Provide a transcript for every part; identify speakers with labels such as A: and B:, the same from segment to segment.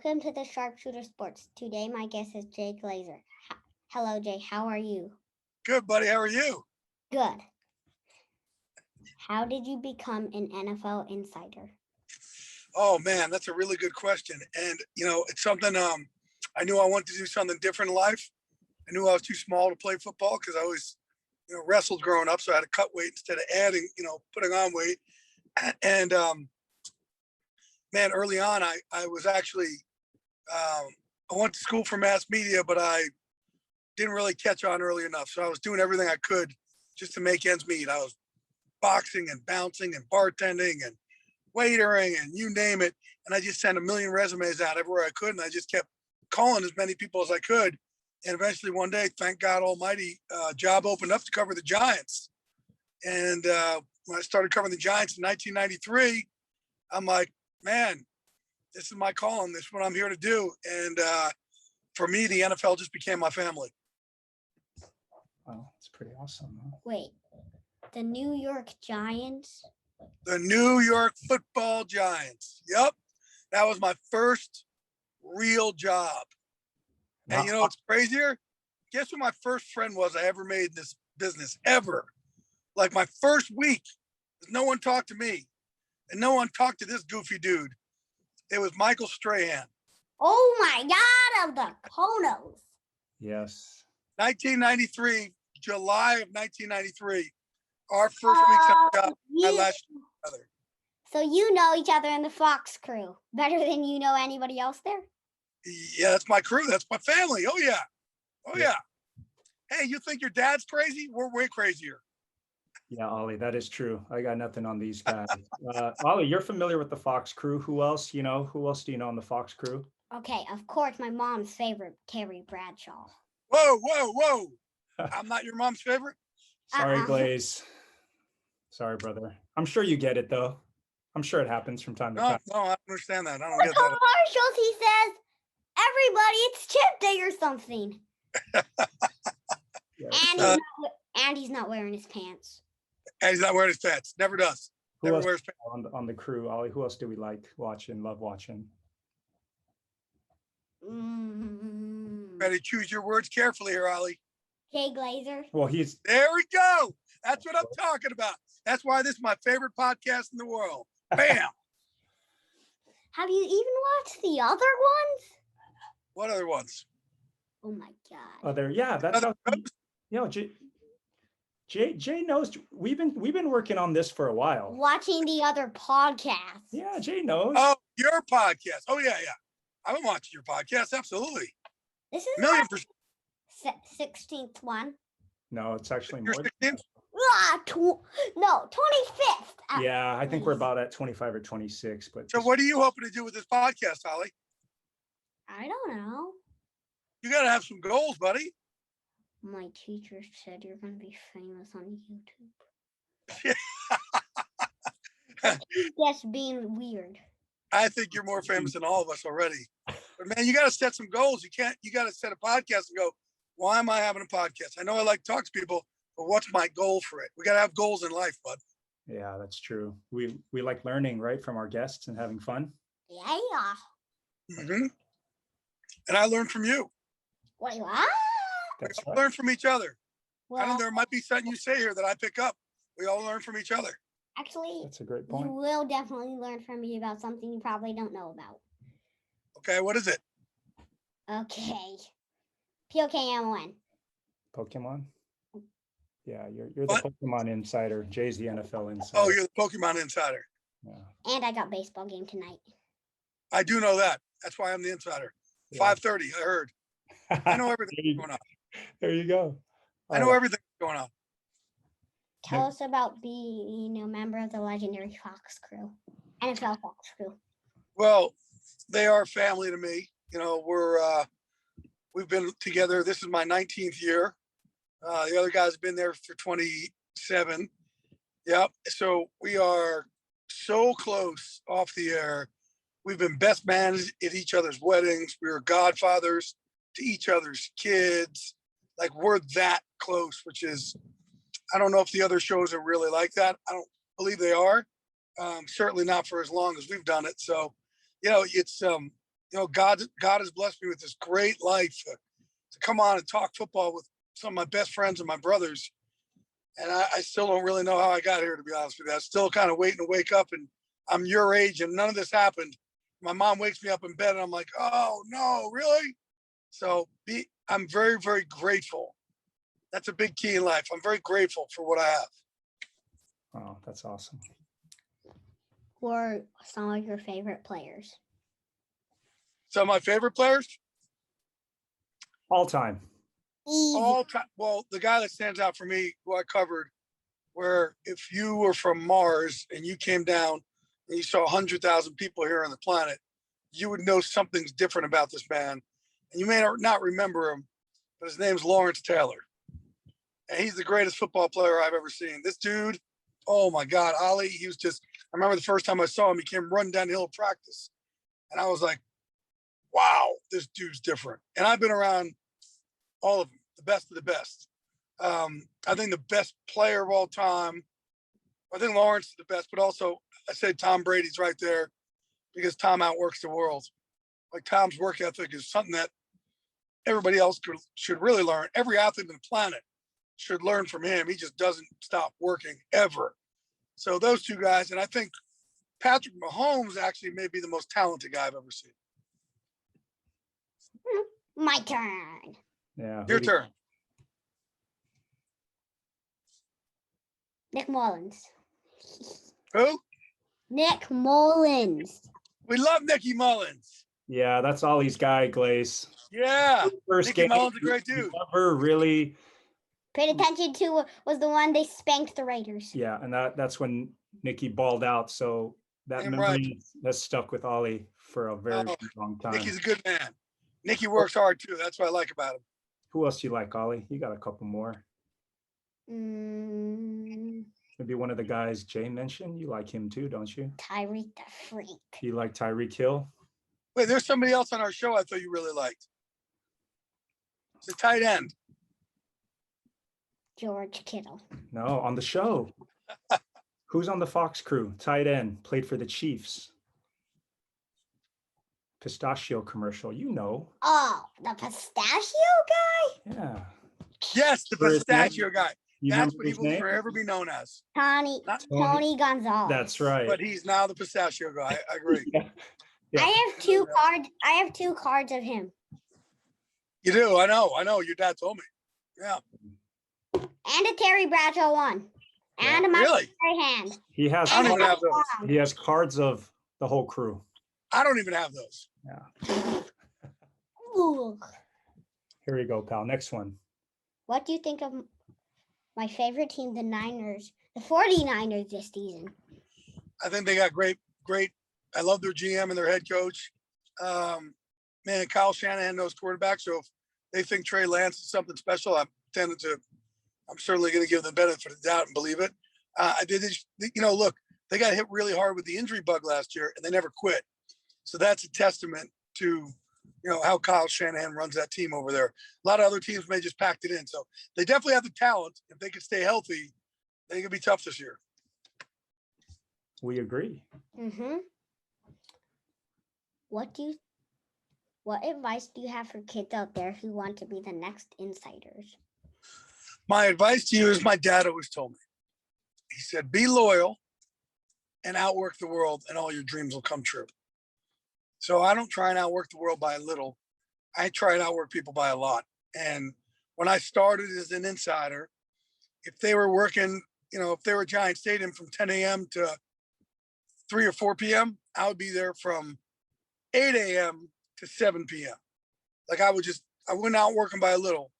A: welcome to the Sharpshooter Sports. Today, my guest is Jay Glazer. Hello, Jay. How are you?
B: Good, buddy. How are you?
A: Good. How did you become an NFL insider?
B: Oh man, that's a really good question. And it's something I knew I wanted to do something different in life. I knew I was too small to play football because I always, wrestled growing up, so I had to cut weight instead of adding, putting on weight. And man, early on, I was actually I went to school for mass media, but I didn't really catch on early enough. So I was doing everything I could just to make ends meet. I was boxing and bouncing and bartending and waitering and you name it. And I just sent a million resumes out everywhere I could. And I just kept calling as many people as I could. And eventually one day, thank God Almighty, job opened up to cover the Giants. And when I started covering the Giants in 1993, I'm like, man, this is my calling. This is what I'm here to do. And for me, the NFL just became my family.
C: Wow, that's pretty awesome. Huh?
A: Wait, the New York Giants?
B: The New York Football Giants. Yep. That was my first real job. And you know what's crazier? Guess who my first friend was I ever made in this business, ever? Like my first week, no one talked to me. And no one talked to this goofy dude. It was Michael Strahan.
A: Oh my God, of the Konos.
C: Yes.
B: 1993, July of 1993. Our first week's on the job. I latched together.
A: So you know each other in the Fox crew better than you know anybody else there?
B: Yeah, that's my crew. That's my family. Oh, yeah. Oh, yeah. Hey, you think your dad's crazy? We're way crazier.
C: Yeah, Ollie, that is true. I got nothing on these guys. Ollie, you're familiar with the Fox crew. Who else, who else do you know on the Fox crew?
A: Okay, of course, my mom's favorite, Terry Bradshaw.
B: Whoa. I'm not your mom's favorite?
C: Sorry, Glaze. Sorry, brother. I'm sure you get it, though. I'm sure it happens from time to time.
B: No, I don't understand that. I don't
A: The
B: get that.
A: commercials, he says, everybody, it's Chip Day or something.
C: Yeah.
A: And he's not wearing his pants.
B: And he's not wearing his pants. Never does. Never wears pants.
C: On the crew, Ollie, who else do we like watching, love watching?
B: Better choose your words carefully here, Ollie.
A: Jay Glazer.
C: Well,
B: there we go. That's what I'm talking about. That's why this is my favorite podcast in the world. Bam.
A: Have you even watched the other ones?
B: What other ones?
A: Oh my God.
C: That's how, Jay knows. We've been working on this for a while.
A: Watching the other podcasts.
C: Yeah, Jay knows.
B: Oh, your podcast. Oh yeah. I've been watching your podcast. Absolutely.
A: This is
B: $1,000,000%.
A: 16th one.
C: No, it's actually
B: Your
C: more.
B: 16th?
A: No, 25th.
C: Yeah, I think we're about at 25 or 26. But
B: so what are you hoping to do with this podcast, Holly?
A: I don't know.
B: You got to have some goals, buddy.
A: My teacher said you're going to be famous on YouTube. Just being weird.
B: I think you're more famous than all of us already. But man, you got to set some goals. You got to set a podcast and go, why am I having a podcast? I know I like to talk to people, but what's my goal for it? We got to have goals in life, bud.
C: Yeah, that's true. We like learning, right, from our guests and having fun.
A: Yeah.
B: Mm-hmm. And I learned from you.
A: Wait, what?
C: That's
B: We all
C: right.
B: learn from each other.
A: Well,
B: I know there might be something you say here that I pick up. We all learn from each other.
A: actually,
C: That's a great
A: you
C: point.
A: will definitely learn from me about something you probably don't know about.
B: Okay, what is it?
A: Okay. POKMON.
C: Pokemon? Yeah, you're the
B: What?
C: Pokemon insider. Jay's the NFL insider.
B: Oh, you're the Pokemon insider.
C: Yeah.
A: And I got baseball game tonight.
B: I do know that. That's why I'm the insider.
C: Yeah.
B: 5:30, I heard. I know everything going on.
C: There you go.
B: I know everything going on.
A: Tell us about being a member of the legendary Fox crew, NFL Fox crew.
B: Well, they are family to me. We've been together. This is my 19th year. The other guys have been there for 27. Yep. So we are so close off the air. We've been best man at each other's weddings. We were godfathers to each other's kids. Like we're that close, which is, I don't know if the other shows are really like that. I don't believe they are. Certainly not for as long as we've done it. So, it's God has blessed me with this great life to come on and talk football with some of my best friends and my brothers. And I still don't really know how I got here, to be honest with you. I'm still kind of waiting to wake up, and I'm your age and none of this happened. My mom wakes me up in bed and I'm like, oh no, really? So I'm very, very grateful. That's a big key in life. I'm very grateful for what I have.
C: Oh, that's awesome.
A: Who are some of your favorite players?
B: So my favorite players?
C: All time.
A: Easy.
B: All time. Well, the guy that stands out for me, who I covered, where if you were from Mars and you came down and you saw 100,000 people here on the planet, you would know something's different about this man. And you may not remember him, but his name's Lawrence Taylor. And he's the greatest football player I've ever seen. This dude, oh my God, Ollie, he was just, I remember the first time I saw him, he came running down the hill of practice. And I was like, wow, this dude's different. And I've been around all of them, the best of the best. I think the best player of all time, I think Lawrence is the best, but also I say Tom Brady's right there because Tom outworks the world. Like Tom's work ethic is something that everybody else should really learn. Every athlete on the planet should learn from him. He just doesn't stop working ever. So those two guys, and I think Patrick Mahomes actually may be the most talented guy I've ever seen.
A: My turn.
C: Yeah.
B: Your turn.
A: Nick Mullins.
B: Who?
A: Nick Mullins.
B: We love Nicky Mullins.
C: Yeah, that's Ollie's guy, Glaze.
B: Yeah.
C: First
B: Nicky
C: game,
B: Mullins is a great dude.
C: never really.
A: Paid attention to was the one they spanked the Raiders.
C: Yeah, and that's when Nicky balled out. So that
B: Damn
C: memory has stuck with Ollie for a very long time.
B: Nicky's a good man. Nicky works hard too. That's what I like about him.
C: Who else do you like, Ollie? You got a couple more. Maybe one of the guys Jay mentioned. You like him too, don't you?
A: Tyreek the Freak.
C: You like Tyreek Hill?
B: Wait, there's somebody else on our show I thought you really liked. It's a tight end.
A: George Kittle.
C: No, on the show. Who's on the Fox crew? Tight end, played for the Chiefs. Pistachio commercial, you know.
A: Oh, the pistachio guy?
C: Yeah.
B: Yes, the
C: For his
B: pistachio
C: name?
B: guy.
C: You
B: That's
C: remember
B: what he
C: his
B: will
C: name?
B: forever be known as.
A: Tony
C: Tony.
A: Gonzalez.
C: That's right.
B: But he's now the pistachio guy. I agree.
C: Yeah. Yeah.
A: I have two cards. I have two cards of him.
B: You do. I know. Your dad told me. Yeah.
A: And a Terry Bradshaw one. And a Michael
B: Really?
A: hand.
C: He has
B: I don't even
C: cards,
B: have those.
C: he has cards of the whole crew.
B: I don't even have those.
C: Yeah.
A: Ooh.
C: Here we go, pal. Next one.
A: What do you think of my favorite team, the Niners, the 49ers this season?
B: I think they got great. I love their GM and their head coach. Man, Kyle Shanahan knows quarterback. So if they think Trey Lance is something special, I'm certainly going to give them the benefit of the doubt and believe it. Look, they got hit really hard with the injury bug last year and they never quit. So that's a testament to, how Kyle Shanahan runs that team over there. A lot of other teams may just packed it in. So they definitely have the talent. If they can stay healthy, they can be tough this year.
C: We agree.
A: Mm-hmm. What advice do you have for kids out there who want to be the next insiders?
B: My advice to you is my dad always told me. He said, be loyal and outwork the world and all your dreams will come true. So I don't try and outwork the world by a little. I try and outwork people by a lot. And when I started as an insider, if they were working, if they were at Giant Stadium from 10 a.m. to 3 or 4 p.m., I would be there from 8 a.m. to 7 p.m. Like I wouldn't outwork them by a little.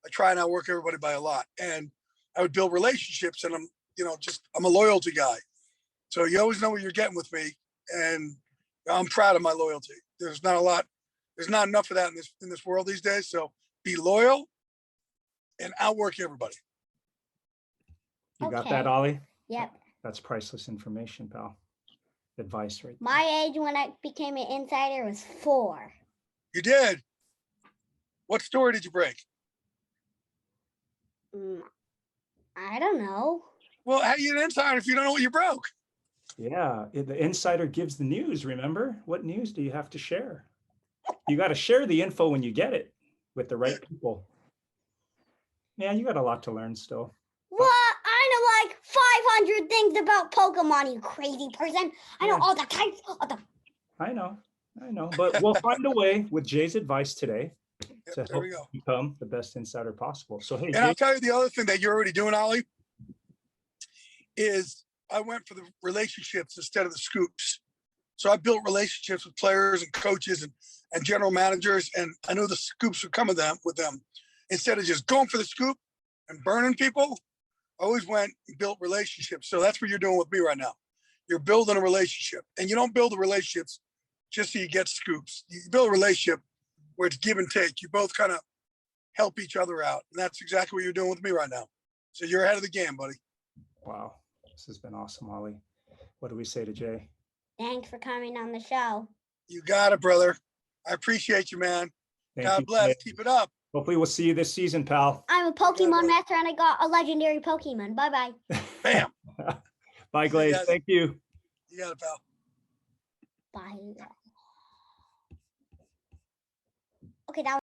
B: I try and outwork everybody by a lot. And I would build relationships and I'm a loyalty guy. So you always know what you're getting with me. And I'm proud of my loyalty. There's not enough of that in this world these days. So be loyal and outwork everybody.
C: You got that, Ollie?
A: Yep.
C: That's priceless information, pal. Advice right there.
A: My age when I became an insider was 4.
B: You did? What story did you break?
A: I don't know.
B: Well, how are you an insider if you don't know what you broke?
C: Yeah, the insider gives the news, remember? What news do you have to share? You got to share the info when you get it with the right people. Yeah, you got a lot to learn still.
A: What? I know like 500 things about Pokemon, you crazy person. I know
C: Yeah.
A: all the types. All the...
C: I know, but we'll find a way with Jay's advice today to
B: There
C: help
B: we go.
C: you become the best insider possible. So, hey,
B: And
C: Jay,
B: I'll tell you the other thing that you're already doing, Ollie, is I went for the relationships instead of the scoops. So I built relationships with players and coaches and general managers, and I knew the scoops would come with them. Instead of just going for the scoop and burning people, I always went and built relationships. So that's what you're doing with me right now. You're building a relationship, and you don't build the relationships just so you get scoops. You build a relationship where it's give and take. You both kind of help each other out, and that's exactly what you're doing with me right now. So you're ahead of the game, buddy.
C: wow, this has been awesome, Ollie. What do we say to Jay?
A: Thanks for coming on the show.
B: You got it, brother. I appreciate you, man.
C: Thank
B: God
C: you,
B: bless.
C: Jay.
B: Keep it up.
C: Hopefully, we'll see you this season, pal.
A: I'm a Pokemon
B: bro.
A: master and I got a legendary Pokemon. Bye-bye.
B: Bam.
C: Bye,
B: See you
C: Glaze.
B: guys.
C: Thank you.
B: You got it, pal.
A: Bye. Okay, that was